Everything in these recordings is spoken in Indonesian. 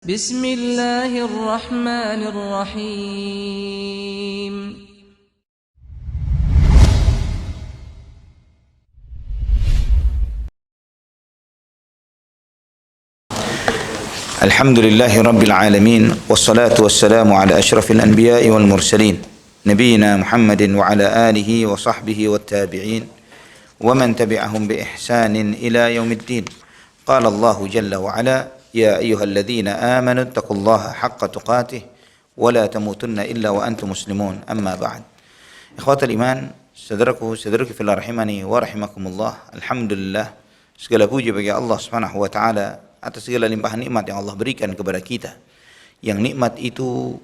Bismillahirrahmanirrahim. Alhamdulillahi Rabbil Alamin. Wassalatu wassalamu ala ashrafil anbiya'i wal mursalin Nabiina Muhammadin wa ala alihi wa sahbihi wa tabi'in wa man tabi'ahum bi ihsanin ila yaumiddin. Qala Allahu jalla wa ala, ya ayyuhalladzina amanu taqullaha haqqa tuqatih wa la tamutunna illa wa antum muslimun. Amma ba'd. Ikhwatal iman, saudaraku fillah rahimani wa rahimakumullah. Alhamdulillah, segala puji bagi Allah Subhanahu wa taala atas segala limpahan nikmat yang Allah berikan kepada kita. Yang nikmat itu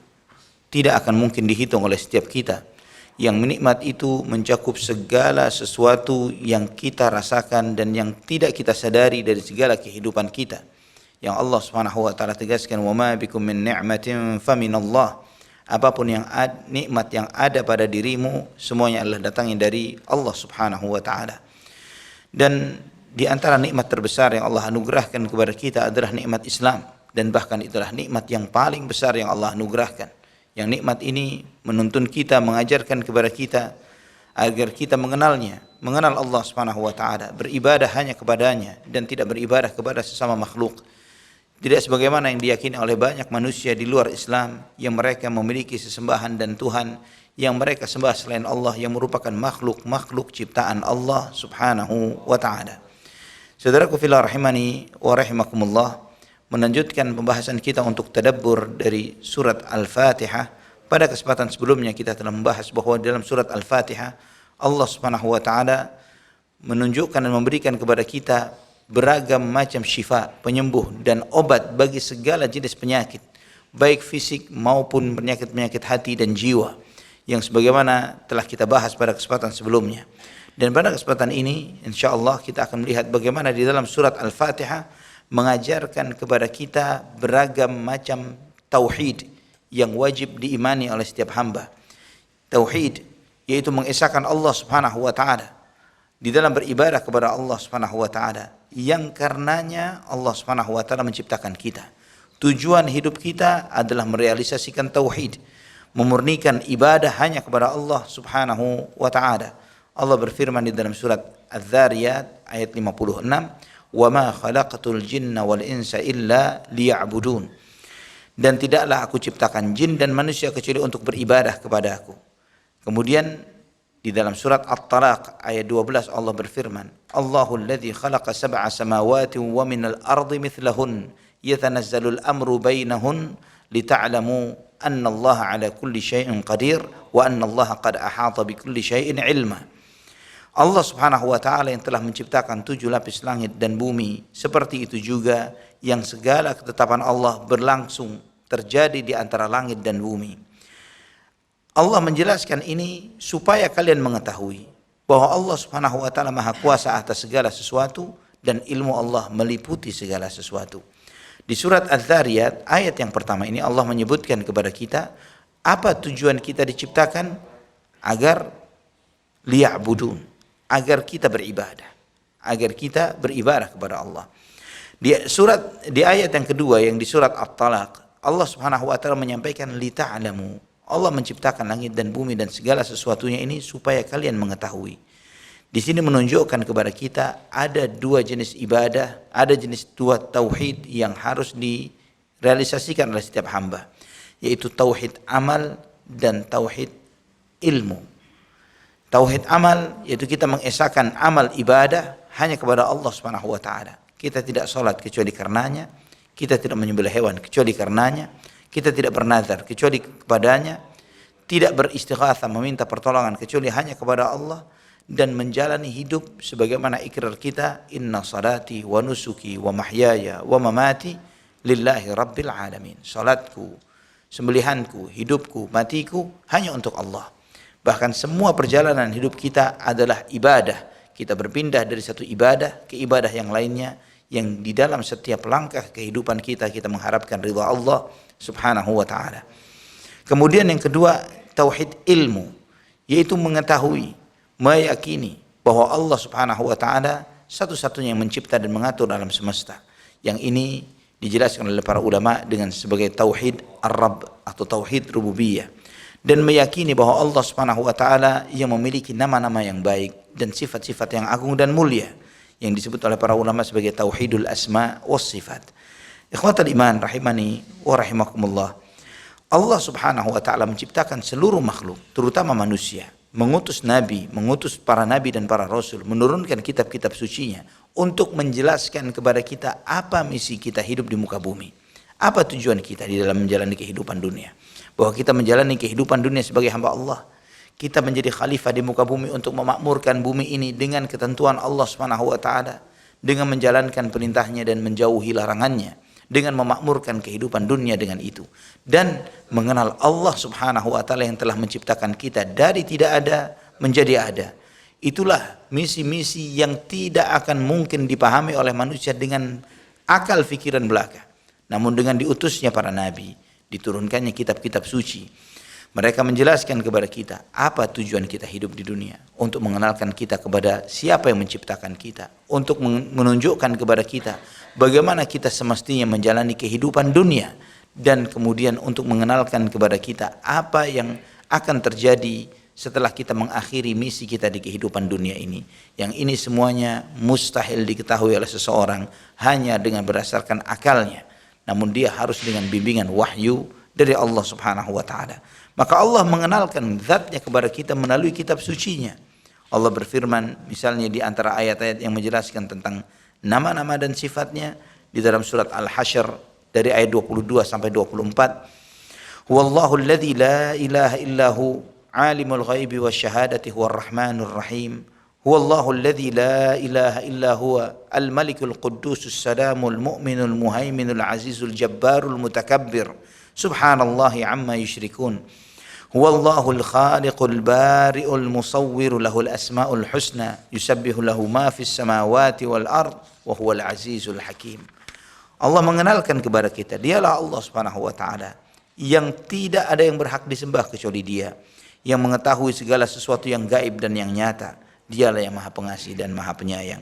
tidak akan mungkin dihitung oleh setiap kita. Yang nikmat itu mencakup segala sesuatu yang kita rasakan dan yang tidak kita sadari dari segala kehidupan kita. Yang Allah Subhanahu wa taala tegaskan, "Wa ma bikum min ni'matin faminallah." Apapun yang nikmat yang ada pada dirimu, semuanya adalah datangnya dari Allah Subhanahu wa taala. Dan di antara nikmat terbesar yang Allah anugerahkan kepada kita adalah nikmat Islam, dan bahkan itulah nikmat yang paling besar yang Allah anugerahkan. Yang nikmat ini menuntun kita, mengajarkan kepada kita agar kita mengenalnya, mengenal Allah Subhanahu wa taala, beribadah hanya kepadanya dan tidak beribadah kepada sesama makhluk. Tidak sebagaimana yang diyakini oleh banyak manusia di luar Islam yang mereka memiliki sesembahan dan Tuhan yang mereka sembah selain Allah yang merupakan makhluk ciptaan Allah Subhanahu wa taala. Saudaraku fillah rahimani wa rahimakumullah, melanjutkan pembahasan kita untuk tadabbur dari surat Al-Fatihah. Pada kesempatan sebelumnya kita telah membahas bahwa dalam surat Al-Fatihah Allah Subhanahu wa taala menunjukkan dan memberikan kepada kita beragam macam syifa, penyembuh dan obat bagi segala jenis penyakit, baik fisik maupun penyakit-penyakit hati dan jiwa, yang sebagaimana telah kita bahas pada kesempatan sebelumnya. Dan pada kesempatan ini insyaallah kita akan melihat bagaimana di dalam surat Al-Fatihah mengajarkan kepada kita beragam macam tauhid yang wajib diimani oleh setiap hamba. Tauhid yaitu mengesahkan Allah Subhanahu wa taala di dalam beribadah kepada Allah Subhanahu wa taala, yang karenanya Allah Subhanahu wa taala menciptakan kita. Tujuan hidup kita adalah merealisasikan tauhid, memurnikan ibadah hanya kepada Allah Subhanahu wa taala. Allah berfirman di dalam surat Az-Zariyat ayat 56, "Wa ma khalaqatul jinna wal insa illa liya'budun." Dan tidaklah aku ciptakan jin dan manusia kecuali untuk beribadah kepada aku. Kemudian di dalam surat At-Talaq ayat 12 Allah berfirman, "Allahul ladzi khalaqa sab'a samawati wa minal ardi mithlahun yatanazzalul amru bainahun lita'lamu anna Allah ala kulli syai'in qadir wa anna Allah qad ahata bi kulli syai'in ilma." Allah Subhanahu wa taala yang telah menciptakan 7 lapis langit dan bumi, seperti itu juga yang segala ketetapan Allah berlangsung terjadi di antara langit dan bumi. Allah menjelaskan ini supaya kalian mengetahui bahwa Allah Subhanahu wa taala Maha Kuasa atas segala sesuatu dan ilmu Allah meliputi segala sesuatu. Di surat Az-Zariyat ayat yang pertama ini Allah menyebutkan kepada kita apa tujuan kita diciptakan, agar liya'budun, agar kita beribadah kepada Allah. Di ayat yang kedua yang di surat At-Talaq, Allah Subhanahu wa taala menyampaikan lita'lamu. Allah menciptakan langit dan bumi dan segala sesuatunya ini supaya kalian mengetahui. Di sini menunjukkan kepada kita ada 2 jenis ibadah, ada jenis 2 tauhid yang harus direalisasikan oleh setiap hamba, yaitu tauhid amal dan tauhid ilmu. Tauhid amal yaitu kita mengesahkan amal ibadah hanya kepada Allah Subhanahu wa taala. Kita tidak salat kecuali karenanya, kita tidak menyembelih hewan kecuali karenanya, kita tidak bernazar kecuali kepadanya, tidak beristighatsah meminta pertolongan kecuali hanya kepada Allah, dan menjalani hidup sebagaimana ikrar kita, inna salati wa nusuki wa mahyaya wa mamati lillahi rabbil alamin. Salatku, sembelihanku, hidupku, matiku hanya untuk Allah. Bahkan semua perjalanan hidup kita adalah ibadah. Kita berpindah dari satu ibadah ke ibadah yang lainnya, yang di dalam setiap langkah kehidupan kita mengharapkan ridha Allah Subhanahu wa taala. Kemudian yang kedua, tauhid ilmu, yaitu mengetahui, meyakini bahwa Allah Subhanahu wa taala satu-satunya yang mencipta dan mengatur alam semesta. Yang ini Dijelaskan oleh para ulama dengan sebagai tauhid ar-rabb atau tauhid rububiyah. Dan meyakini bahwa Allah Subhanahu wa taala yang memiliki nama-nama yang baik dan sifat-sifat yang agung dan mulia yang disebut oleh para ulama sebagai tauhidul asma was sifat. Ikhwatal iman rahimani wa rahimakumullah. Allah Subhanahu wa taala menciptakan seluruh makhluk, terutama manusia, mengutus nabi, mengutus para nabi dan para rasul, menurunkan kitab-kitab sucinya untuk menjelaskan kepada kita apa misi kita hidup di muka bumi. Apa tujuan kita di dalam menjalani kehidupan dunia? Bahwa kita menjalani kehidupan dunia sebagai hamba Allah. Kita menjadi khalifah di muka bumi untuk memakmurkan bumi ini dengan ketentuan Allah Subhanahu wa taala, dengan menjalankan perintahnya dan menjauhi larangannya, dengan memakmurkan kehidupan dunia dengan itu, dan mengenal Allah Subhanahu wa taala yang telah menciptakan kita dari tidak ada menjadi ada. Itulah misi-misi yang tidak akan mungkin dipahami oleh manusia dengan akal fikiran belaka. Namun dengan diutusnya para nabi, diturunkannya kitab-kitab suci, mereka menjelaskan kepada kita apa tujuan kita hidup di dunia, untuk mengenalkan kita kepada siapa yang menciptakan kita, untuk menunjukkan kepada kita bagaimana kita semestinya menjalani kehidupan dunia, dan kemudian untuk mengenalkan kepada kita apa yang akan terjadi setelah kita mengakhiri misi kita di kehidupan dunia ini. Yang ini semuanya mustahil diketahui oleh seseorang hanya dengan berdasarkan akalnya, namun dia harus dengan bimbingan wahyu dari Allah Subhanahu wa taala. Maka Allah mengenalkan zatnya kepada kita melalui kitab sucinya. Allah berfirman misalnya di antara ayat-ayat yang menjelaskan tentang nama-nama dan sifatnya di dalam surat Al-Hasyr dari ayat 22 sampai 24. Wallahu alladzi la ilaha illahu alimul ghaibi wasyahadati huwar rahmanur rahim. Huwallahu alladzi la ilaha illa huwa al-malikul quddusus salamul mu'minul muhaiminul azizul jabbarul mutakabbir. Subhanallahi amma yushrikun. Huwallahul khaliqul bari'ul musawwir lahul asmaul husna yusabbihu lahu ma fis samawati wal ard wa huwal azizul hakim. Allah mengenalkan kepada kita, dialah Allah Subhanahu wa taala yang tidak ada yang berhak disembah kecuali Dia, yang mengetahui segala sesuatu yang gaib dan yang nyata. Dialah yang Maha Pengasih dan Maha Penyayang.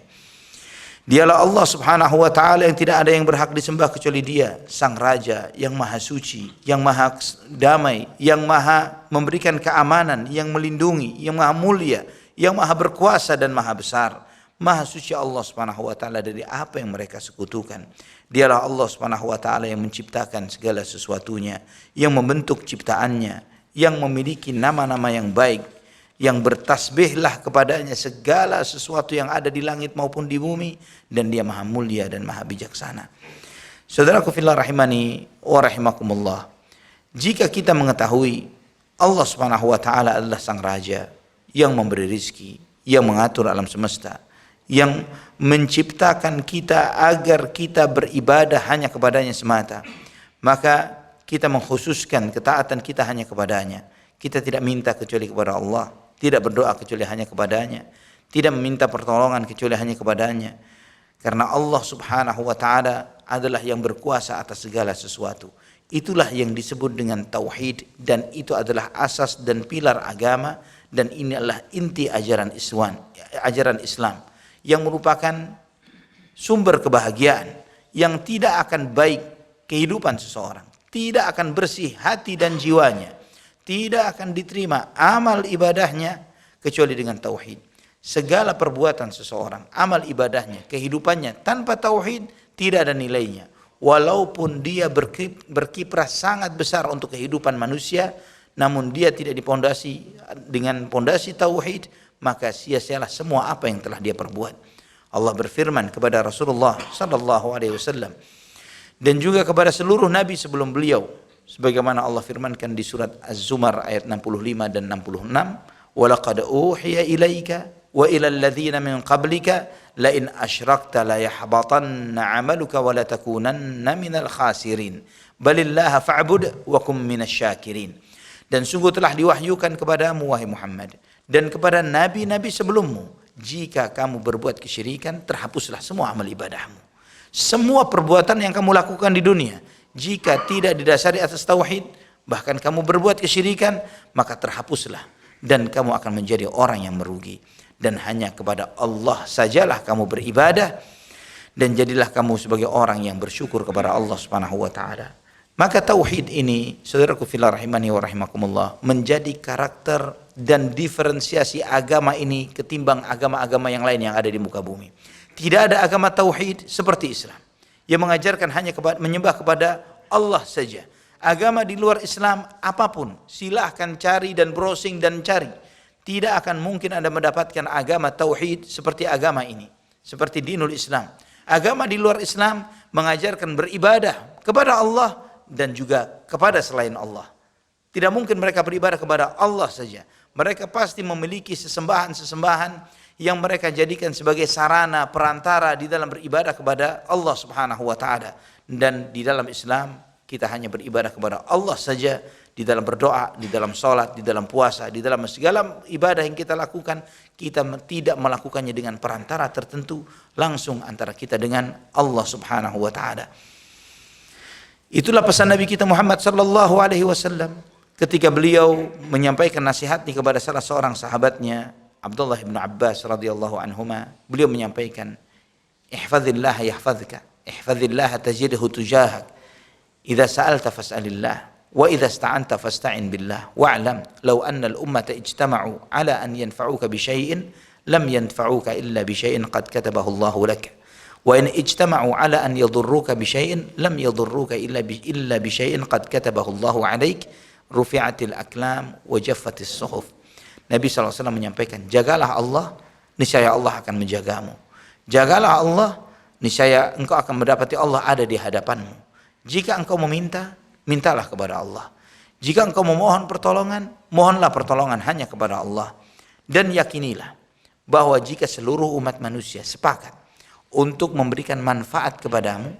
Dialah Allah Subhanahu wa taala yang tidak ada yang berhak disembah kecuali Dia, Sang Raja yang Maha Suci, yang Maha Damai, yang Maha memberikan keamanan, yang melindungi, yang Maha Mulia, yang Maha Berkuasa dan Maha Besar. Maha Suci Allah Subhanahu wa taala dari apa yang mereka sekutukan. Dialah Allah Subhanahu wa taala yang menciptakan segala sesuatunya, yang membentuk ciptaannya, yang memiliki nama-nama yang baik, yang bertasbihlah kepadanya segala sesuatu yang ada di langit maupun di bumi, dan Dia Maha Mulia dan Maha Bijaksana. Saudaraku fillah rahimani wa rahimakumullah, jika kita mengetahui Allah Subhanahu wa taala adalah Sang Raja yang memberi rizki, yang mengatur alam semesta, yang menciptakan kita agar kita beribadah hanya kepadanya semata, maka kita mengkhususkan ketaatan kita hanya kepadanya. Kita tidak minta kecuali kepada Allah, tidak berdoa kecuali hanya kepadanya, tidak meminta pertolongan kecuali hanya kepadanya. Karena Allah Subhanahu wa taala adalah yang berkuasa atas segala sesuatu. Itulah yang disebut dengan tauhid, dan itu adalah asas dan pilar agama, dan ini adalah inti ajaran Islam yang merupakan sumber kebahagiaan, yang tidak akan baik kehidupan seseorang, tidak akan bersih hati dan jiwanya, tidak akan diterima amal ibadahnya kecuali dengan tauhid. Segala perbuatan seseorang, amal ibadahnya, kehidupannya tanpa tauhid tidak ada nilainya. Walaupun dia berkiprah sangat besar untuk kehidupan manusia, namun dia tidak dipondasi dengan pondasi tauhid, maka sia-sialah semua apa yang telah dia perbuat. Allah berfirman kepada Rasulullah sallallahu alaihi wasallam dan juga kepada seluruh nabi sebelum beliau, sebagaimana Allah firmankan di surat Az-Zumar ayat 65 dan 66, "Walaqad uhiya ilaika wa ilal ladzina min qablika la in asyrakta la yahbatanna 'amaluka wa la takunanna minal khasirin balillaha fa'bud wa kum minasyakirin." Dan sungguh telah diwahyukan kepadamu wahai Muhammad dan kepada nabi-nabi sebelummu, jika kamu berbuat kesyirikan, terhapuslah semua amal ibadahmu. Semua perbuatan yang kamu lakukan di dunia, jika tidak didasari atas tauhid, bahkan kamu berbuat kesyirikan, maka terhapuslah dan kamu akan menjadi orang yang merugi. Dan hanya kepada Allah sajalah kamu beribadah, dan jadilah kamu sebagai orang yang bersyukur kepada Allah Subhanahu wa taala. Maka tauhid ini, saudaraku fillah rahimani wa rahimakumullah, menjadi karakter dan diferensiasi agama ini ketimbang agama-agama yang lain yang ada di muka bumi. Tidak ada agama tauhid seperti Islam yang mengajarkan hanya menyembah kepada Allah saja. Agama di luar Islam apapun, silahkan cari dan browsing dan cari. Tidak akan mungkin Anda mendapatkan agama tauhid seperti agama ini, seperti dinul Islam. Agama di luar Islam mengajarkan beribadah kepada Allah dan juga kepada selain Allah. Tidak mungkin mereka beribadah kepada Allah saja. Mereka pasti memiliki sesembahan-sesembahan yang mereka jadikan sebagai sarana perantara di dalam beribadah kepada Allah Subhanahu wa taala. Dan di dalam Islam kita hanya beribadah kepada Allah saja, di dalam berdoa, di dalam sholat, di dalam puasa, di dalam segala ibadah yang kita lakukan, kita tidak melakukannya dengan perantara tertentu, langsung antara kita dengan Allah Subhanahu wa taala. Itulah pesan Nabi kita Muhammad sallallahu alaihi wasallam ketika beliau menyampaikan nasihatnya kepada salah seorang sahabatnya, Abdullah bin Abbas radhiyallahu anhuma. Beliau menyampaikan, ihfazillah yahfazka, ihfazillah tajidhu tujahak, idza sa'alta fas'alillah, wa idza ista'anta fasta'in billah, wa'lam law anna al-ummata ijtama'u ala an yanfa'uka bi syai'in lam yanfa'uka illa bi syai'in qad katabahu Allahu lak. Wa in ijtama'u ala an yadurruka bi syai'in lam yadurruka illa bi syai'in qad katabahu Allahu 'alaik, rufi'atil aklam wa jaffatis suhuf. Nabi SAW menyampaikan, jagalah Allah, niscaya Allah akan menjagamu. Jagalah Allah, niscaya engkau akan mendapati Allah ada di hadapanmu. Jika engkau meminta, mintalah kepada Allah. Jika engkau memohon pertolongan, mohonlah pertolongan hanya kepada Allah. Dan yakinilah bahwa jika seluruh umat manusia sepakat untuk memberikan manfaat kepadamu,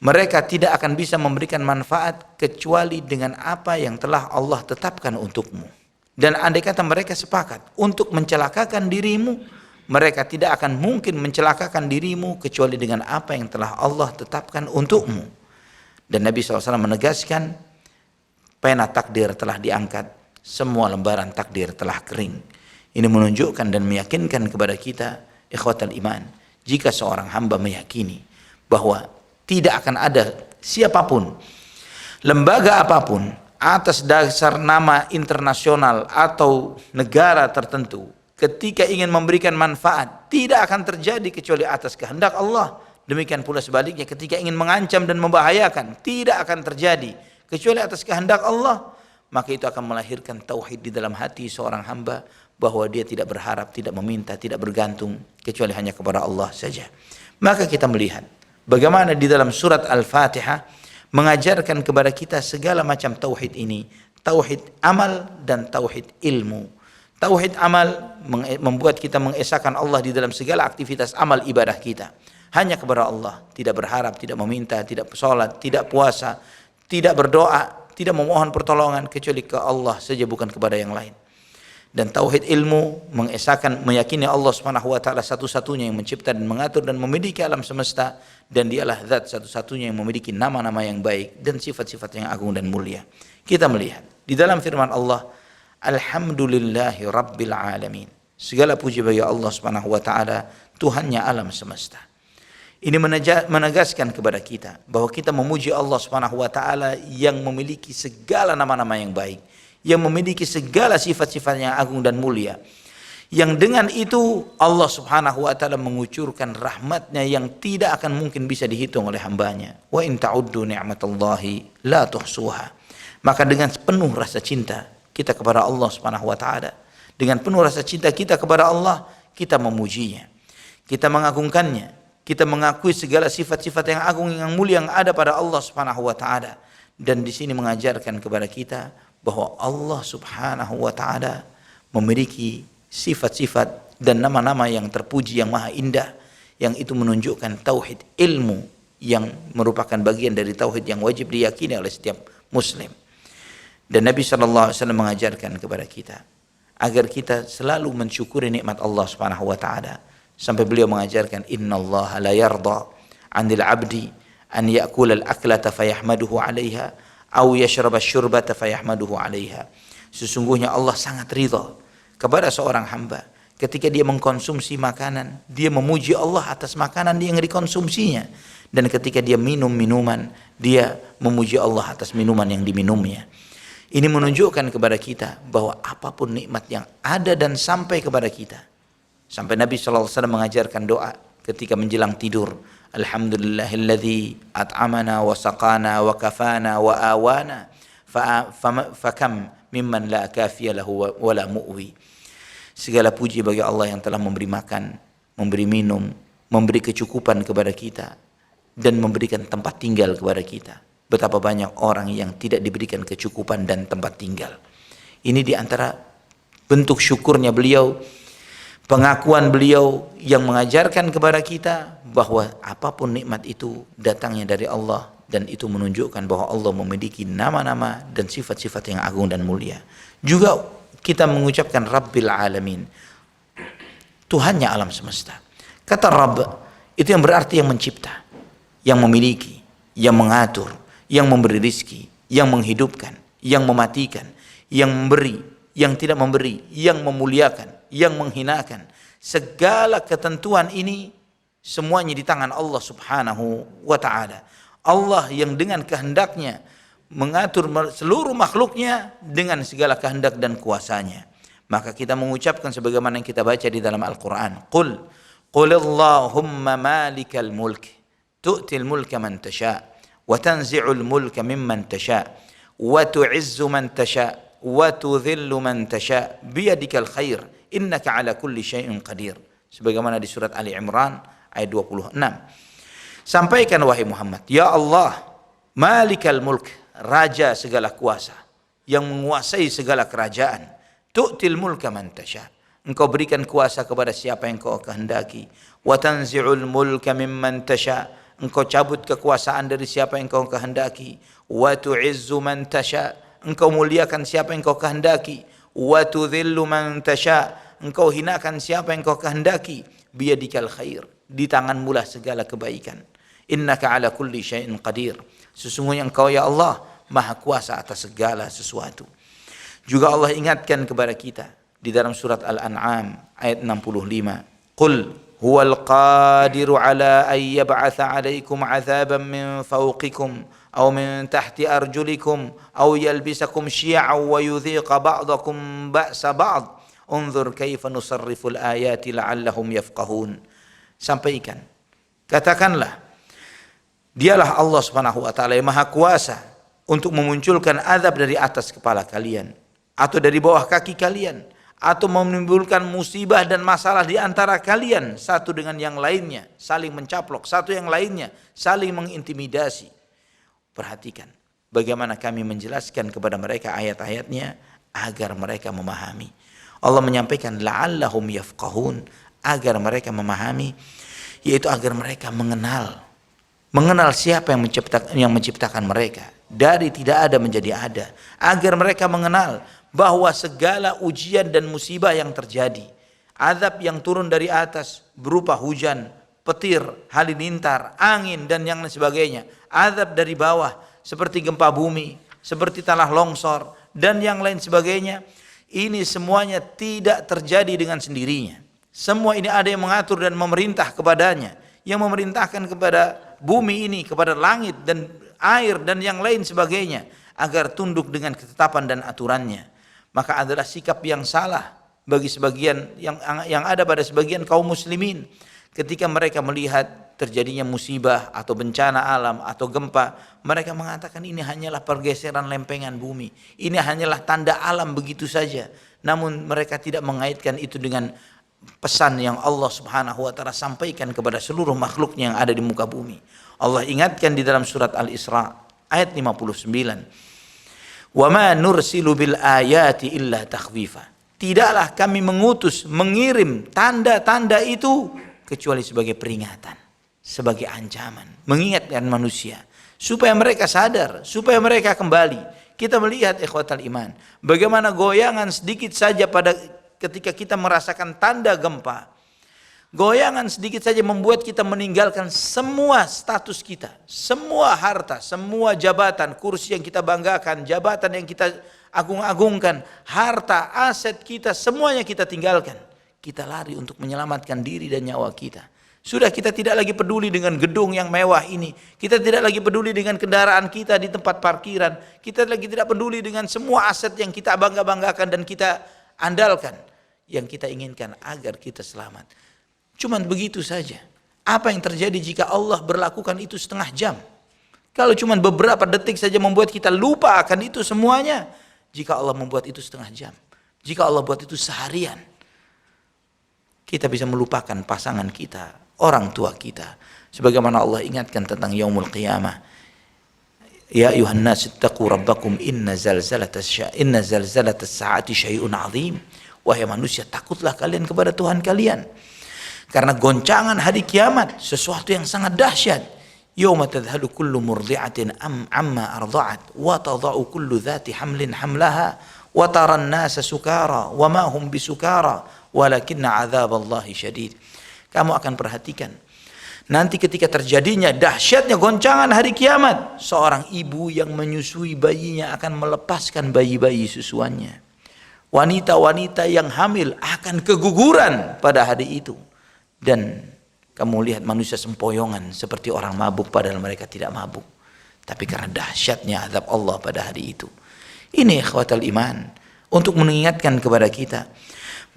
mereka tidak akan bisa memberikan manfaat kecuali dengan apa yang telah Allah tetapkan untukmu. Dan andai kata mereka sepakat untuk mencelakakan dirimu, mereka tidak akan mungkin mencelakakan dirimu kecuali dengan apa yang telah Allah tetapkan untukmu. Dan Nabi SAW menegaskan, pena takdir telah diangkat, semua lembaran takdir telah kering. Ini menunjukkan dan meyakinkan kepada kita, ikhwatal iman, jika seorang hamba meyakini bahwa tidak akan ada siapapun, lembaga apapun, atas dasar nama internasional atau negara tertentu, ketika ingin memberikan manfaat, tidak akan terjadi kecuali atas kehendak Allah. Demikian pula sebaliknya, ketika ingin mengancam dan membahayakan, tidak akan terjadi kecuali atas kehendak Allah. Maka itu akan melahirkan tauhid di dalam hati seorang hamba, bahwa dia tidak berharap, tidak meminta, tidak bergantung kecuali hanya kepada Allah saja. Maka kita melihat bagaimana di dalam surat Al-Fatihah mengajarkan kepada kita segala macam tauhid ini, tauhid amal dan tauhid ilmu. Tauhid amal membuat kita mengesahkan Allah di dalam segala aktivitas amal ibadah kita, hanya kepada Allah, tidak berharap, tidak meminta, tidak sholat, tidak puasa, tidak berdoa, tidak memohon pertolongan kecuali ke Allah saja, bukan kepada yang lain. Dan tauhid ilmu mengesahkan, meyakini Allah Subhanahu wa taala satu-satunya yang mencipta dan mengatur dan memiliki alam semesta, dan dialah zat satu-satunya yang memiliki nama-nama yang baik dan sifat-sifat yang agung dan mulia. Kita melihat di dalam firman Allah, alhamdulillahi rabbil alamin. Segala puji bagi Allah Subhanahu wa taala, Tuhannya alam semesta. Ini menegaskan kepada kita bahwa kita memuji Allah Subhanahu wa taala yang memiliki segala nama-nama yang baik, yang memiliki segala sifat-sifat yang agung dan mulia. Yang dengan itu Allah Subhanahu wa taala mengucurkan rahmatnya yang tidak akan mungkin bisa dihitung oleh hambanya. Wa in ta'uddu ni'matallahi la tuhsuha. Maka dengan penuh rasa cinta kita kepada Allah Subhanahu wa taala, dengan penuh rasa cinta kita kepada Allah, kita memujinya, kita mengagungkannya, kita mengakui segala sifat-sifat yang agung yang mulia yang ada pada Allah Subhanahu wa taala. Dan di sini mengajarkan kepada kita bahwa Allah Subhanahu wa taala memiliki sifat-sifat dan nama-nama yang terpuji yang maha indah, yang itu menunjukkan tauhid ilmu yang merupakan bagian dari tauhid yang wajib diyakini oleh setiap muslim. Dan Nabi SAW mengajarkan kepada kita agar kita selalu mensyukuri nikmat Allah Subhanahu wa taala, sampai beliau mengajarkan, innallaha la yarda 'anil 'abdi an ya'kula al-aklata fayahmaduhu 'alaiha aw yashraba asy-syurbata fayahmaduhu 'alaiha. Sesungguhnya Allah sangat ridha kepada seorang hamba Ketika dia mengkonsumsi makanan, dia memuji Allah atas makanan yang dikonsumsinya. Dan ketika dia minum minuman, dia memuji Allah atas minuman yang diminumnya. Ini menunjukkan kepada kita bahwa apapun nikmat yang ada dan sampai kepada kita. Sampai Nabi SAW mengajarkan doa ketika menjelang tidur. Alhamdulillahilladzi at'amana wa saqana wa kafana wa awana fakam mimman la kafiya lahu wa la mu'wi. Segala puji bagi Allah yang telah memberi makan, memberi minum, memberi kecukupan kepada kita, dan memberikan tempat tinggal kepada kita. Betapa banyak orang yang tidak diberikan kecukupan dan tempat tinggal. Ini diantara bentuk syukurnya beliau, pengakuan beliau yang mengajarkan kepada kita bahwa apapun nikmat itu datangnya dari Allah, dan itu menunjukkan bahwa Allah memiliki nama-nama dan sifat-sifat yang agung dan mulia. Juga kita mengucapkan Rabbil Alamin, Tuhannya alam semesta. Kata Rabb itu yang berarti yang mencipta, yang memiliki, yang mengatur, yang memberi rizki, yang menghidupkan, yang mematikan, yang memberi, yang tidak memberi, yang memuliakan, yang menghinakan. Segala ketentuan ini semuanya di tangan Allah Subhanahu wa ta'ala. Allah yang dengan kehendaknya mengatur seluruh makhluknya dengan segala kehendak dan kuasanya. Maka kita mengucapkan sebagaimana yang kita baca di dalam Al-Quran. Qul Allahumma malikal mulk, tu'til mulka man tasha, wa tanzi'ul mulka mimman tasha, wa tu'izzu man tasha, wa tudhillu man tasha, biyadikal khair, innaka ala kulli syai'in qadir. Sebagaimana di surat Ali Imran ayat 26. Sampaikan wahai Muhammad, ya Allah, malikal mulk, raja segala kuasa, yang menguasai segala kerajaan. Tu'til mulka man tasha, engkau berikan kuasa kepada siapa yang kau kehendaki. Wa tanzi'ul mulka mimman tasha, engkau cabut kekuasaan dari siapa yang kau kehendaki. Wa tu'izzu man tasha, engkau muliakan siapa yang kau kehendaki. Wa tudhillu man tasha, engkau hinakan siapa yang kau kehendaki. Biyadikal khair, di tanganmu lah segala kebaikan. Innaka ala kulli syai'in qadir, sesungguhnya engkau ya Allah maha kuasa atas segala sesuatu. Juga Allah ingatkan kepada kita di dalam surat Al-An'am ayat 65. Qul huwal qadiru ala an yab'atha 'alaikum 'adzaban min fawqikum aw min tahti arjulikum aw yalbisakum syi'an wa yudhiqa ba'dakum ba'sa ba'd. Unzur kaifa nusarriful ayati la'allahum yafqahun. Sampaikan, katakanlah, dialah Allah Subhanahu wa ta'ala yang maha kuasa untuk memunculkan azab dari atas kepala kalian atau dari bawah kaki kalian, atau menimbulkan musibah dan masalah di antara kalian satu dengan yang lainnya, saling mencaplok satu yang lainnya, saling mengintimidasi. Perhatikan bagaimana kami menjelaskan kepada mereka ayat-ayatnya agar mereka memahami. Allah menyampaikan la'allahum yafqahun, agar mereka memahami, yaitu agar mereka mengenal siapa yang menciptakan mereka dari tidak ada menjadi ada, agar mereka mengenal bahwa segala ujian dan musibah yang terjadi, azab yang turun dari atas berupa hujan, petir, halilintar, angin dan yang lain sebagainya, azab dari bawah seperti gempa bumi, seperti tanah longsor dan yang lain sebagainya, ini semuanya tidak terjadi dengan sendirinya. Semua ini ada yang mengatur dan memerintah kepadanya, yang memerintahkan kepada bumi ini, kepada langit dan air dan yang lain sebagainya, agar tunduk dengan ketetapan dan aturannya. Maka adalah sikap yang salah bagi sebagian yang ada pada sebagian kaum muslimin ketika mereka melihat terjadinya musibah atau bencana alam atau gempa, mereka mengatakan ini hanyalah pergeseran lempengan bumi, ini hanyalah tanda alam begitu saja. Namun mereka tidak mengaitkan itu dengan pesan yang Allah Subhanahu wa ta'ala sampaikan kepada seluruh makhluknya yang ada di muka bumi. Allah ingatkan di dalam surat Al-Isra ayat 59. Wa ma nursilu bil ayati illa takhwifa. Tidaklah kami mengirim tanda-tanda itu kecuali sebagai peringatan, sebagai ancaman, mengingatkan manusia supaya mereka sadar, supaya mereka kembali. Kita melihat ikhwatal iman, bagaimana goyangan sedikit saja ketika kita merasakan tanda gempa. Goyangan sedikit saja membuat kita meninggalkan semua status kita, semua harta, semua jabatan, kursi yang kita banggakan, jabatan yang kita agung-agungkan, harta, aset kita, semuanya kita tinggalkan. kita lari untuk menyelamatkan diri dan nyawa kita. Sudah kita tidak lagi peduli dengan gedung yang mewah ini. Kita tidak lagi peduli dengan kendaraan kita di tempat parkiran. Kita lagi tidak peduli dengan semua aset yang kita bangga-banggakan dan kita andalkan. Yang kita inginkan agar kita selamat. Cuman begitu saja. Apa yang terjadi jika Allah berlakukan itu setengah jam? Kalau cuman beberapa detik saja membuat kita lupa akan itu semuanya. Jika Allah membuat itu setengah jam. Jika Allah buat itu seharian. Kita bisa melupakan pasangan kita, orang tua kita. Sebagaimana Allah ingatkan tentang yaumul qiyamah. Ya ayuhan nas ittaqu rabbakum inna zalzalatas saati syai'un azim. Wahai manusia, takutlah kalian kepada Tuhan kalian. Karena goncangan hari kiamat sesuatu yang sangat dahsyat. Yauma tadhhalu kullu murdi'atin amma arda'at wa tadha'u kullu dhati hamlin hamlaha wa taran nasa sukara wa ma hum bisukara walakinna 'adzaballahi syadid. Kamu akan perhatikan nanti ketika terjadinya dahsyatnya goncangan hari kiamat, seorang ibu yang menyusui bayinya akan melepaskan bayi-bayi susuannya. Wanita-wanita yang hamil akan keguguran pada hari itu. Dan kamu lihat manusia sempoyongan seperti orang mabuk padahal mereka tidak mabuk. Tapi karena dahsyatnya azab Allah pada hari itu. Ini ikhwatal iman. Untuk mengingatkan kepada kita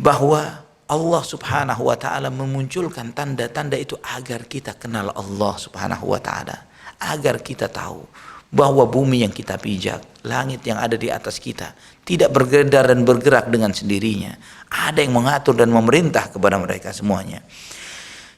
bahwa Allah subhanahu wa ta'ala memunculkan tanda-tanda itu agar kita kenal Allah subhanahu wa ta'ala. Agar kita tahu bahwa bumi yang kita pijak, langit yang ada di atas kita, tidak bergerak dan bergerak dengan sendirinya. Ada yang mengatur dan memerintah kepada mereka semuanya.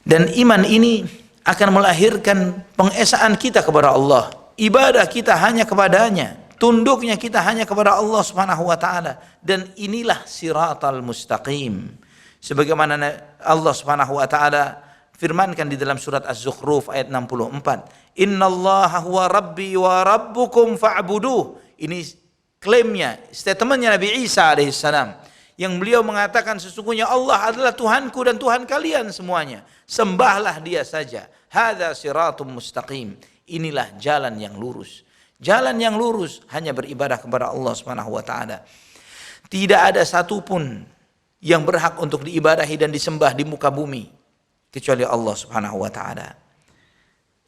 Dan iman ini akan melahirkan pengesaan kita kepada Allah. Ibadah kita hanya kepadanya. Tunduknya kita hanya kepada Allah subhanahu wa ta'ala. Dan inilah siratal mustaqim. Sebagaimana Allah subhanahu wa ta'ala firmankan di dalam surat Az-Zukhruf ayat 64. Innallaha huwa rabbi wa rabbukum fa'buduh. Ini klaimnya, statementnya Nabi Isa alaihissalam. Yang beliau mengatakan sesungguhnya Allah adalah Tuhanku dan Tuhan kalian semuanya. Sembahlah dia saja. Hadza siratum mustaqim. Inilah jalan yang lurus. Jalan yang lurus hanya beribadah kepada Allah Subhanahu wa taala. Tidak ada satupun yang berhak untuk diibadahi dan disembah di muka bumi kecuali Allah Subhanahu wa taala.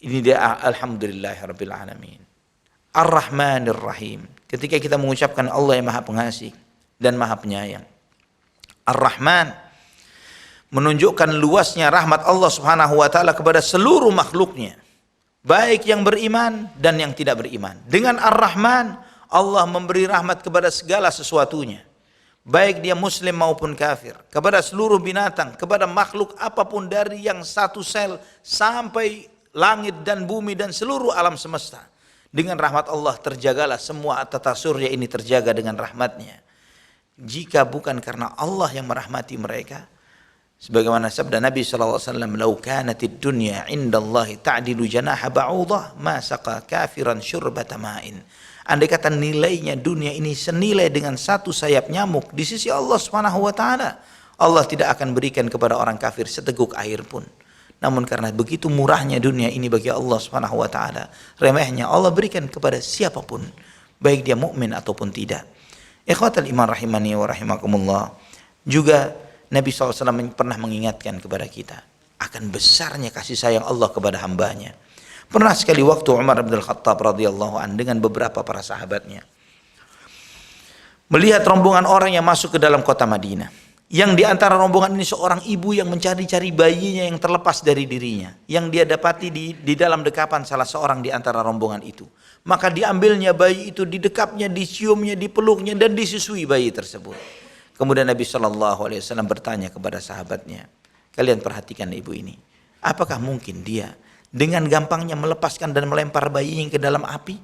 Ini dia alhamdulillahirabbil alamin. Ar-Rahmanir Rahim. Ketika kita mengucapkan Allah yang Maha Pengasih dan Maha Penyayang. Ar-Rahman menunjukkan luasnya rahmat Allah Subhanahu wa taala kepada seluruh makhluknya, baik yang beriman dan yang tidak beriman. Dengan Ar-Rahman, Allah memberi rahmat kepada segala sesuatunya, baik dia muslim maupun kafir, kepada seluruh binatang, kepada makhluk apapun dari yang satu sel sampai langit dan bumi dan seluruh alam semesta. Dengan rahmat Allah terjagalah semua tata surya ini terjaga dengan rahmatnya. Jika bukan karena Allah yang merahmati mereka, sebagaimana sabda Nabi SAW, "Lau kanatid dunya indallahi ta'dilu janaha ba'udah, ma saqa kafiran syurbata ma'in." Andai kata nilainya dunia ini senilai dengan satu sayap nyamuk di sisi Allah Subhanahu wa taala, Allah tidak akan berikan kepada orang kafir seteguk air pun. Namun karena begitu murahnya dunia ini bagi Allah Subhanahu wa taala, remehnya Allah berikan kepada siapapun, baik dia mukmin ataupun tidak. Ikhwatal iman rahimani wa rahimakumullah. Juga Nabi SAW pernah mengingatkan kepada kita akan besarnya kasih sayang Allah kepada hambanya. Pernah sekali waktu Umar bin Khattab radhiyallahu an dengan beberapa para sahabatnya melihat rombongan orang yang masuk ke dalam kota Madinah. Yang di antara rombongan ini seorang ibu yang mencari-cari bayinya yang terlepas dari dirinya, yang dia dapati di dalam dekapan salah seorang di antara rombongan itu. Maka diambilnya bayi itu, didekapnya, diciumnya, dipeluknya dan disusui bayi tersebut. Kemudian Nabi SAW bertanya kepada sahabatnya, kalian perhatikan ibu ini, apakah mungkin dia dengan gampangnya melepaskan dan melempar bayinya ke dalam api?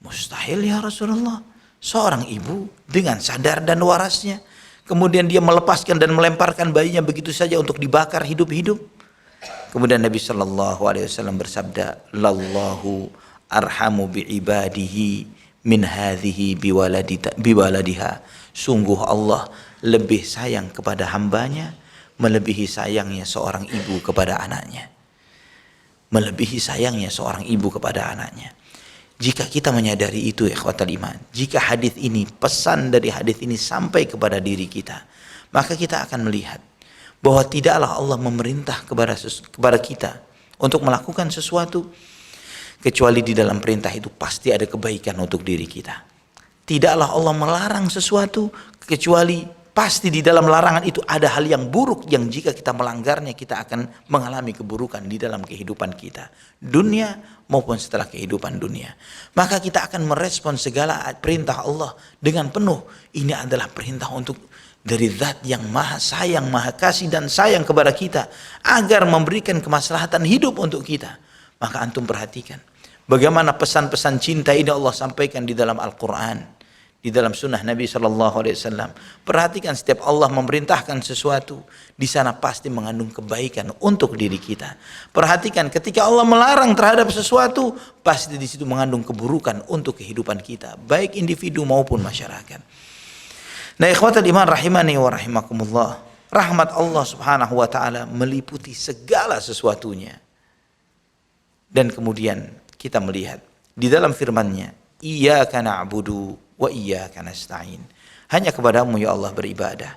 Mustahil ya Rasulullah. Seorang ibu dengan sadar dan warasnya, kemudian dia melepaskan dan melemparkan bayinya begitu saja untuk dibakar hidup-hidup. Kemudian Nabi SAW bersabda, "Lallahu arhamu bi'ibadihi min hadhihi biwaladiha." Sungguh Allah lebih sayang kepada hambanya melebihi sayangnya seorang ibu kepada anaknya. Melebihi sayangnya seorang ibu kepada anaknya. Jika kita menyadari itu ikhwatal iman, jika hadis ini, pesan dari hadis ini sampai kepada diri kita, maka kita akan melihat bahwa tidaklah Allah memerintah kepada kita untuk melakukan sesuatu kecuali di dalam perintah itu pasti ada kebaikan untuk diri kita. Tidaklah Allah melarang sesuatu kecuali pasti di dalam larangan itu ada hal yang buruk yang jika kita melanggarnya kita akan mengalami keburukan di dalam kehidupan kita, dunia maupun setelah kehidupan dunia. Maka kita akan merespon segala perintah Allah dengan penuh. Ini adalah perintah untuk dari zat yang maha sayang, maha kasih dan sayang kepada kita agar memberikan kemaslahatan hidup untuk kita. Maka antum perhatikan bagaimana pesan-pesan cinta ini Allah sampaikan di dalam Al-Quran, di dalam sunnah Nabi SAW. Perhatikan setiap Allah memerintahkan sesuatu, di sana pasti mengandung kebaikan untuk diri kita. Perhatikan ketika Allah melarang terhadap sesuatu, pasti di situ mengandung keburukan untuk kehidupan kita, baik individu maupun masyarakat. Nah, ikhwatal iman rahimani wa rahimakumullah, rahmat Allah subhanahu wa ta'ala meliputi segala sesuatunya. Dan kemudian kita melihat di dalam firman-Nya, iyyaka na'budu wa iyyaka nasta'in. Hanya kepadamu ya Allah beribadah.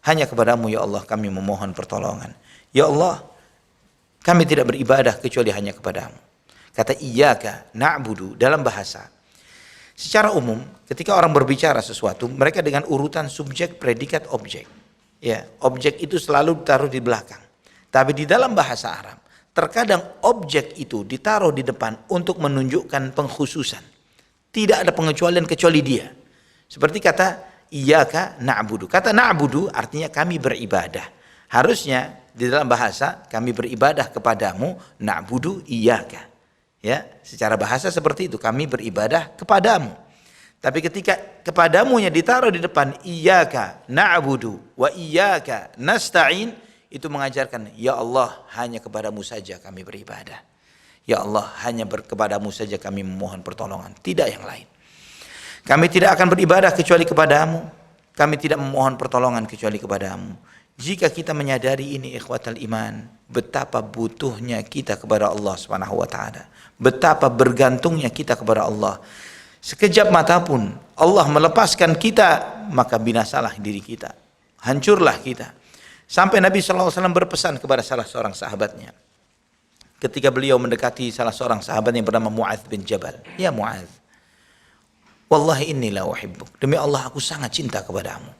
Hanya kepadamu ya Allah kami memohon pertolongan. Ya Allah, kami tidak beribadah kecuali hanya kepadamu. Kata iyyaka na'budu dalam bahasa, secara umum ketika orang berbicara sesuatu, mereka dengan urutan subjek, predikat, objek. Ya, objek itu selalu ditaruh di belakang. Tapi di dalam bahasa Arab, terkadang objek itu ditaruh di depan untuk menunjukkan pengkhususan. Tidak ada pengecualian kecuali dia. Seperti kata iyyaka na'budu. Kata na'budu artinya kami beribadah. Harusnya di dalam bahasa kami beribadah kepadamu, na'budu iyyaka. Ya, secara bahasa seperti itu, kami beribadah kepadamu. Tapi ketika kepadamunya ditaruh di depan iyyaka na'budu wa iyyaka nasta'in, itu mengajarkan ya Allah hanya kepadamu saja kami beribadah. Ya Allah, hanya kepadamu saja kami memohon pertolongan, tidak yang lain. Kami tidak akan beribadah kecuali kepadamu. Kami tidak memohon pertolongan kecuali kepadamu. Jika kita menyadari ini ikhwatal iman, betapa butuhnya kita kepada Allah Subhanahu wa taala. Betapa bergantungnya kita kepada Allah. Sekejap mata pun Allah melepaskan kita, maka binasalah diri kita. Hancurlah kita. Sampai Nabi SAW berpesan kepada salah seorang sahabatnya. Ketika beliau mendekati salah seorang sahabat yang bernama Mu'adz bin Jabal. Ya Mu'adz, wallahi inni la uhibbuk. Demi Allah aku sangat cinta kepadamu.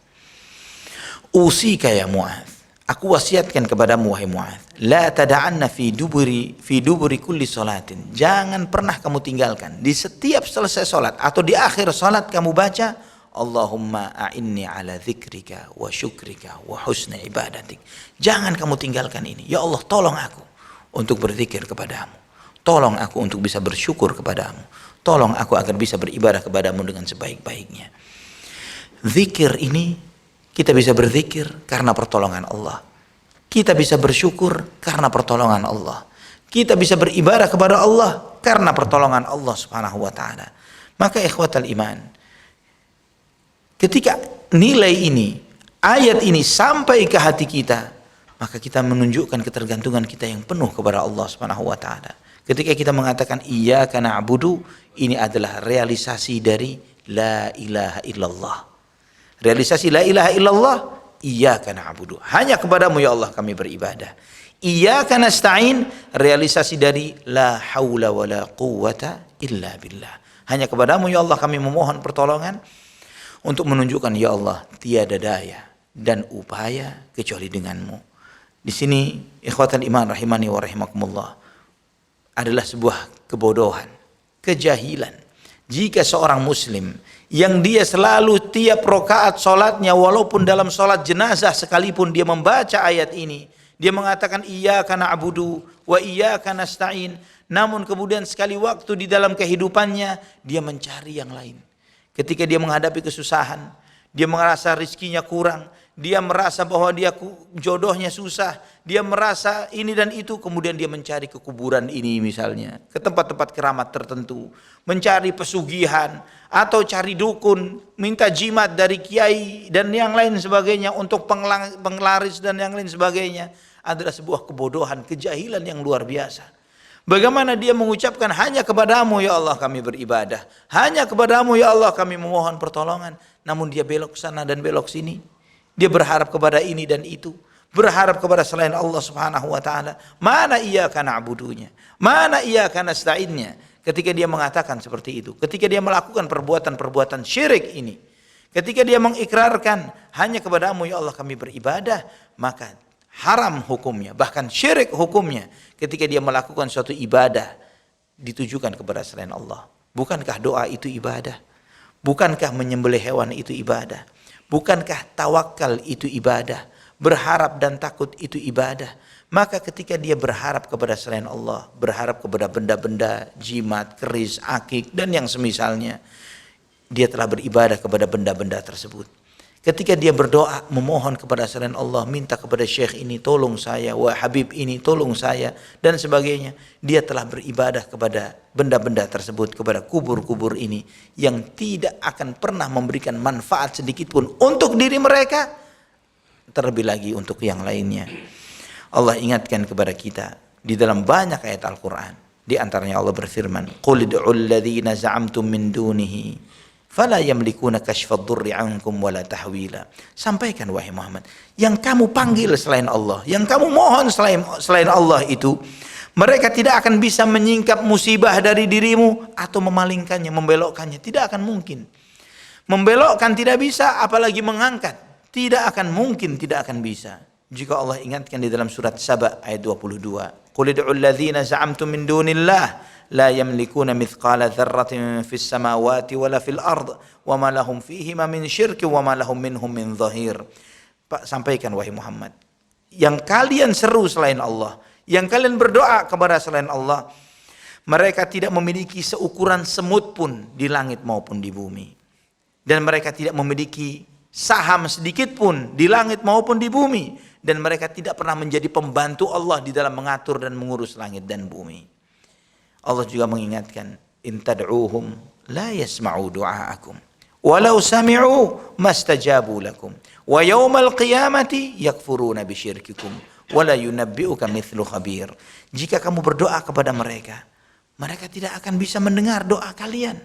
Usika ya Mu'adz, aku wasiatkan kepadamu wahai Mu'adz, la tada'anna fi duburi kulli salatin. Jangan pernah kamu tinggalkan di setiap selesai salat atau di akhir salat kamu baca Allahumma a'inni ala dzikrika wa syukrika wa husni ibadatik. Jangan kamu tinggalkan ini. Ya Allah, tolong aku untuk berzikir kepadamu. Tolong aku untuk bisa bersyukur kepadamu. Tolong aku agar bisa beribadah kepadamu dengan sebaik-baiknya. Zikir ini, kita bisa berzikir karena pertolongan Allah. Kita bisa bersyukur karena pertolongan Allah. Kita bisa beribadah kepada Allah karena pertolongan Allah Subhanahu wa taala. Maka ikhwatal iman, ketika nilai ini, ayat ini sampai ke hati kita, maka kita menunjukkan ketergantungan kita yang penuh kepada Allah Subhanahu wa taala. Ketika kita mengatakan iyyaka na'budu, ini adalah realisasi dari la ilaha illallah. Realisasi la ilaha illallah, iyyaka na'budu. Hanya kepadamu ya Allah kami beribadah. Iyyaka nasta'in, realisasi dari la haula wala quwwata illa billah. Hanya kepadamu ya Allah kami memohon pertolongan, untuk menunjukkan ya Allah tiada daya dan upaya kecuali denganmu. Di sini ikhwatal iman rahimani wa rahimakumullah, adalah sebuah kebodohan, kejahilan jika seorang muslim yang dia selalu tiap rakaat salatnya, walaupun dalam salat jenazah sekalipun, dia membaca ayat ini, dia mengatakan iyyaka na'budu wa iyyaka nasta'in, namun kemudian sekali waktu di dalam kehidupannya dia mencari yang lain. Ketika dia menghadapi kesusahan, dia merasa rizkinya kurang, dia merasa bahwa dia jodohnya susah, dia merasa ini dan itu, kemudian dia mencari ke kuburan ini misalnya, ke tempat-tempat keramat tertentu, mencari pesugihan, atau cari dukun, minta jimat dari kiai dan yang lain sebagainya untuk penglaris dan yang lain sebagainya, adalah sebuah kebodohan, kejahilan yang luar biasa. Bagaimana dia mengucapkan hanya kepadamu ya Allah kami beribadah, hanya kepadamu ya Allah kami memohon pertolongan, namun dia belok sana dan belok sini. Dia berharap kepada ini dan itu, berharap kepada selain Allah Subhanahu wa taala. Mana iyyaka na'budunya, mana iyyaka nasta'innya. Ketika dia mengatakan seperti itu, ketika dia melakukan perbuatan-perbuatan syirik ini, ketika dia mengikrarkan hanya kepadamu ya Allah kami beribadah, maka haram hukumnya, bahkan syirik hukumnya ketika dia melakukan suatu ibadah ditujukan kepada selain Allah. Bukankah doa itu ibadah? Bukankah menyembelih hewan itu ibadah? Bukankah tawakal itu ibadah? Berharap dan takut itu ibadah? Maka ketika dia berharap kepada selain Allah, berharap kepada benda-benda, jimat, keris, akik, dan yang semisalnya, dia telah beribadah kepada benda-benda tersebut. Ketika dia berdoa, memohon kepada selain Allah, minta kepada syekh ini, tolong saya, wah Habib ini, tolong saya, dan sebagainya. Dia telah beribadah kepada benda-benda tersebut, kepada kubur-kubur ini, yang tidak akan pernah memberikan manfaat sedikit pun untuk diri mereka, terlebih lagi untuk yang lainnya. Allah ingatkan kepada kita di dalam banyak ayat Al-Quran. Di antaranya Allah berfirman, "Qul ud'ul ladzina za'amtum min dunihi fala yamlikuna kashfad durri 'ankum wala tahwila." Sampaikan wahai Muhammad, yang kamu panggil selain Allah, yang kamu mohon selain Allah itu, mereka tidak akan bisa menyingkap musibah dari dirimu atau memalingkannya, membelokkannya. Tidak akan mungkin. Membelokkan tidak bisa, apalagi mengangkat. Tidak akan mungkin, tidak akan bisa. Jika Allah ingatkan di dalam surat Saba ayat 22, "Qul ud'ul ladzina za'amtum min dunillah la yamlikuna mithqala dzarratin fis samawati wala fil ard wa ma lahum fihima min syirki wa ma lahum minhum min dhahir." Pak, sampaikan wahai Muhammad, yang kalian seru selain Allah, yang kalian berdoa kepada selain Allah, mereka tidak memiliki seukuran semut pun di langit maupun di bumi, dan mereka tidak memiliki saham sedikit pun di langit maupun di bumi, dan mereka tidak pernah menjadi pembantu Allah di dalam mengatur dan mengurus langit dan bumi. Allah juga mengingatkan, "In tad'uuhum la yasma'u du'aakum walau sami'u mastajabu lakum wa yawmal qiyamati yakfuruna bisyirkikum wa la yunabbi'uka mithlu khabir." Jika kamu berdoa kepada mereka, mereka tidak akan bisa mendengar doa kalian.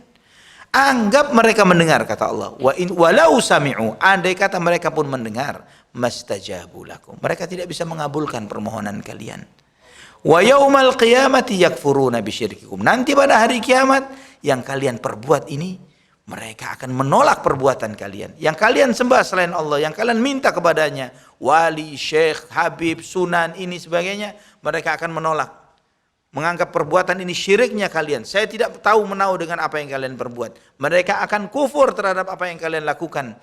Anggap mereka mendengar, kata Allah. Walau sami'u, andai kata mereka pun mendengar, mastajabu lakum, mereka tidak bisa mengabulkan permohonan kalian. Wa yaumal qiyamati yakfuruna bisyirkikum, nanti pada hari kiamat yang kalian perbuat ini, mereka akan menolak perbuatan kalian. Yang kalian sembah selain Allah, yang kalian minta kepadanya, wali, syekh, habib, sunan, ini sebagainya, mereka akan menolak. Menganggap perbuatan ini syiriknya kalian. Saya tidak tahu menau dengan apa yang kalian perbuat. Mereka akan kufur terhadap apa yang kalian lakukan.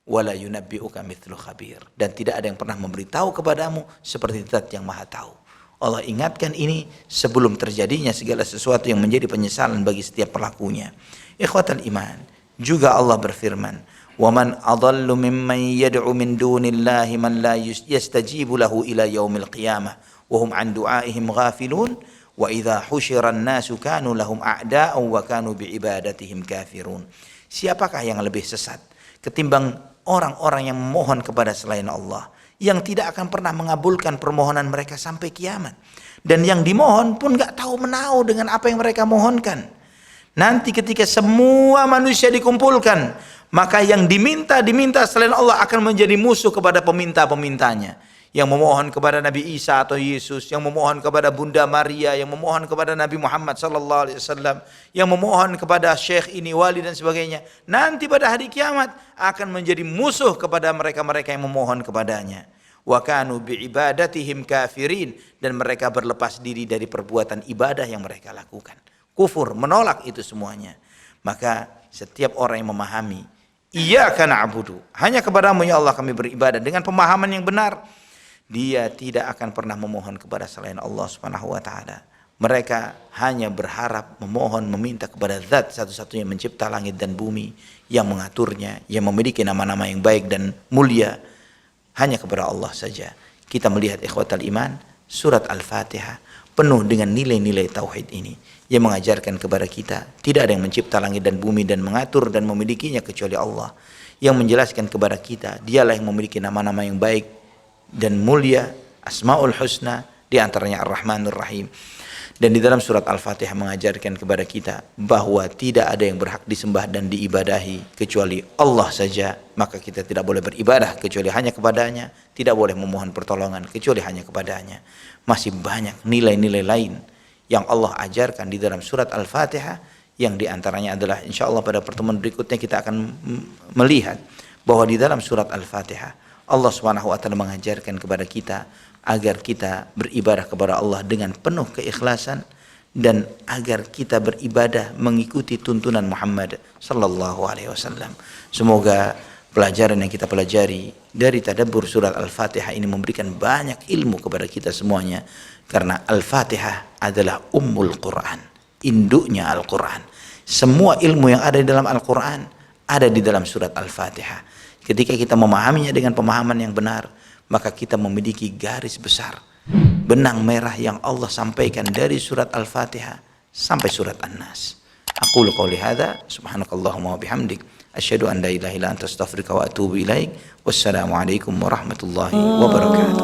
Wala yunabbi'uka mithlu khabir, dan tidak ada yang pernah memberitahu kepadamu seperti Zat yang Maha Tahu. Allah ingatkan ini sebelum terjadinya segala sesuatu yang menjadi penyesalan bagi setiap pelakunya. Ikhwatal iman, juga Allah berfirman, "Wa man adallu mimman yad'u min dunillahi man la yastajibu lahu ila yaumil qiyamah wa hum an du'aihim ghafilun wa idza husyira an-nasu kanu lahum a'da'an wa kanu bi'ibadatihim kafirun." Siapakah yang lebih sesat ketimbang orang-orang yang memohon kepada selain Allah, yang tidak akan pernah mengabulkan permohonan mereka sampai kiamat, dan yang dimohon pun gak tahu menau dengan apa yang mereka mohonkan. Nanti ketika semua manusia dikumpulkan, maka yang diminta selain Allah akan menjadi musuh kepada peminta-pemintanya. Yang memohon kepada Nabi Isa atau Yesus, yang memohon kepada Bunda Maria, yang memohon kepada Nabi Muhammad sallallahu alaihi wasallam, yang memohon kepada syekh ini, wali dan sebagainya, nanti pada hari kiamat akan menjadi musuh kepada mereka-mereka yang memohon kepadanya. Wa kanu bi'ibadatihim kafirin, dan mereka berlepas diri dari perbuatan ibadah yang mereka lakukan. Kufur, menolak itu semuanya. Maka setiap orang yang memahami, iyyaka na'budu, hanya kepadamu ya Allah kami beribadah, dengan pemahaman yang benar, dia tidak akan pernah memohon kepada selain Allah Subhanahu wa taala. Mereka hanya berharap, memohon, meminta kepada Zat satu-satunya mencipta langit dan bumi, yang mengaturnya, yang memiliki nama-nama yang baik dan mulia. Hanya kepada Allah saja. Kita melihat ikhwatal iman, surat Al-Fatihah penuh dengan nilai-nilai tauhid ini, yang mengajarkan kepada kita tidak ada yang mencipta langit dan bumi dan mengatur dan memilikinya kecuali Allah. Yang menjelaskan kepada kita, dialah yang memiliki nama-nama yang baik dan mulia, Asmaul Husna, di antaranya Ar-Rahmanur Rahim. Dan di dalam surat Al-Fatihah mengajarkan kepada kita bahwa tidak ada yang berhak disembah dan diibadahi kecuali Allah saja. Maka kita tidak boleh beribadah kecuali hanya kepadanya. Tidak boleh memohon pertolongan kecuali hanya kepadanya. Masih banyak nilai-nilai lain yang Allah ajarkan di dalam surat Al-Fatihah, yang diantaranya adalah insya Allah pada pertemuan berikutnya kita akan melihat bahwa di dalam surat Al-Fatihah Allah SWT mengajarkan kepada kita agar kita beribadah kepada Allah dengan penuh keikhlasan dan agar kita beribadah mengikuti tuntunan Muhammad sallallahu alaihi wasallam. Semoga pelajaran yang kita pelajari dari tadabbur surat Al-Fatihah ini memberikan banyak ilmu kepada kita semuanya, karena Al-Fatihah adalah ummul Quran, induknya Al-Quran. Semua ilmu yang ada di dalam Al-Quran ada di dalam surat Al-Fatihah. Ketika kita memahaminya dengan pemahaman yang benar, maka kita memiliki garis besar, benang merah yang Allah sampaikan dari surat Al-Fatihah sampai surat An-Nas. Aqulu qouli hadza, subhanakallahumma wa bihamdik, asyhadu an la ilaha illa anta astaghfiruka wa atubu ilaik. Wassalamu alaikum warahmatullahi wabarakatuh.